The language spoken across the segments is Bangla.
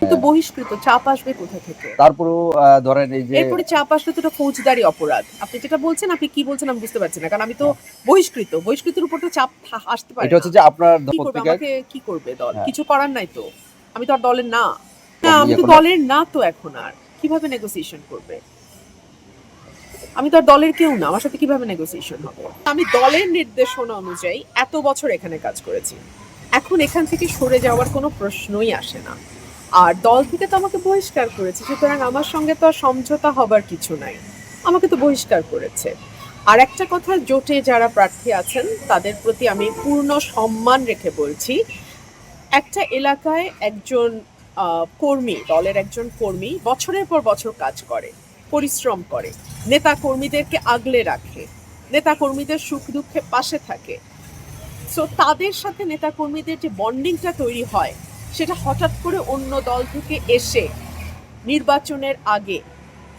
কিন্তু বহিষ্কৃত, চাপ আসবে কোথা থেকে? তারপরেও ধরেন এই যে এরপরে চাপ আসলে তো এটা ফৌজদারি অপরাধ। আপনি যেটা বলছেন, আপনি কি বলছেন আমি বুঝতে পারছি না। কারণ আমি তো হ্যাঁ, বহিষ্কৃত। বহিষ্কৃতের উপর তো চাপ আসতে পারে এটা না। হচ্ছে যে আপনার কি করবে? পত্রিকায় আমাকে কি করবে দল? হ্যাঁ, কিছু করার নাই তো। আমি তো আর দলের না। না, আপনি আমি তো এখন দলের না তো এখন আর। কিভাবে নেগোসিয়েশন করবে? আমি তো আর দলের কেউ না। আমার সাথে কিভাবে নেগোসিয়েশন হবে? আমি দলের নির্দেশনা অনুযায়ী এত বছর এখানে কাজ করেছি। এখন এখান থেকে সরে যাওয়ার কোনো প্রশ্নই আসে না। আর দল থেকে তো আমাকে বহিষ্কার করেছে। সুতরাং আমার সঙ্গে তো আর সমঝোতা হবার কিছু নাই। আমাকে তো বহিষ্কার করেছে। আর একটা কথা, জোটে যারা প্রার্থী আছেন তাদের প্রতি আমি পূর্ণ সম্মান রেখে বলছি, একটা এলাকায় একজন কর্মী, দলের একজন কর্মী বছরের পর বছর কাজ করে, পরিশ্রম করে, নেতা কর্মীদেরকে আগলে রাখে, নেতা কর্মীদের সুখ দুঃখে পাশে থাকে। সো তাদের সাথে নেতা কর্মীদের যে বন্ডিংটা তৈরি হয়, সেটা হঠাৎ করে অন্য দল থেকে এসে নির্বাচনের আগে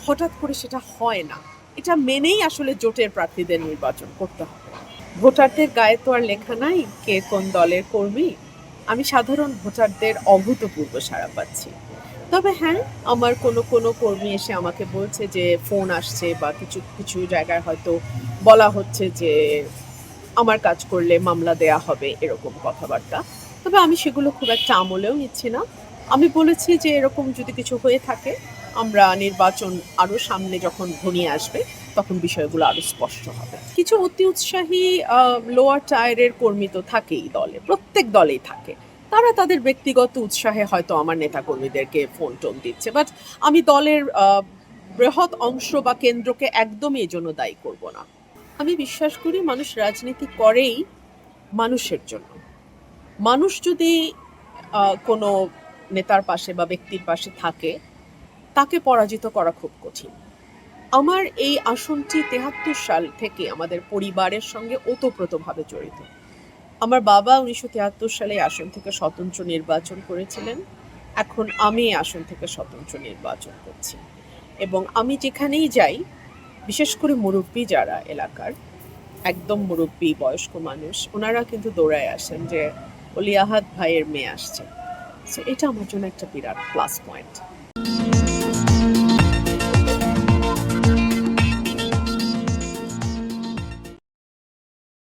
হঠাৎ করে সেটা হয় না। এটা মেনেই আসলে জোটের প্রার্থীদের নির্বাচন করতে হবে। ভোটারদের গায়ে তো আর লেখা নাই কে কোন দলের কর্মী। আমি সাধারণ ভোটারদের অভূতপূর্ব সাড়া পাচ্ছি। তবে হ্যাঁ, আমার কোনো কোনো কর্মী এসে আমাকে বলছে যে ফোন আসছে বা কিছু কিছু জায়গায় হয়তো বলা হচ্ছে যে আমার কাজ করলে মামলা দেয়া হবে, এরকম কথাবার্তা। তবে আমি সেগুলো খুব একটা আমলেও নিচ্ছি না। আমি বলেছি যে এরকম যদি কিছু হয়ে থাকে, আমরা নির্বাচন আরো সামনে যখন ঘনিয়ে আসবে তখন বিষয়গুলো আরো স্পষ্ট হবে। কিছু অতি উৎসাহী লোয়ার টায়ারের কর্মী তো থাকেই দলে, প্রত্যেক দলেই থাকে। তারা তাদের ব্যক্তিগত উৎসাহে হয়তো আমার নেতা কর্মীদেরকে ফোন টোন দিচ্ছে, বাট আমি দলের বৃহৎ অংশ বা কেন্দ্রকে একদমই এই জন্য দায়ী করব না। আমি বিশ্বাস করি মানুষ রাজনীতি করেই মানুষের জন্য। মানুষ যদি কোনো নেতার পাশে বা ব্যক্তির পাশে থাকে, তাকে পরাজিত করা খুব কঠিন। আমার এই আসনটি ৭৩ সাল থেকে আমাদের পরিবারের সঙ্গে ওতপ্রোতভাবে জড়িত। আমার বাবা ১৯৭৩ সালে এই আসন থেকে স্বতন্ত্র নির্বাচন করেছিলেন। এখন আমি এই আসন থেকে স্বতন্ত্র নির্বাচন করছি। এবং আমি যেখানেই যাই, বিশেষ করে মুরব্বী যারা এলাকার, একদম মুরব্বী বয়স্ক মানুষ, ওনারা কিন্তু দৌড়ায় আসেন যে অলি আহাদ ভাইয়ের মেয়ে আসছে। সো এটা আমার জন্য একটা বিরাট প্লাস পয়েন্ট।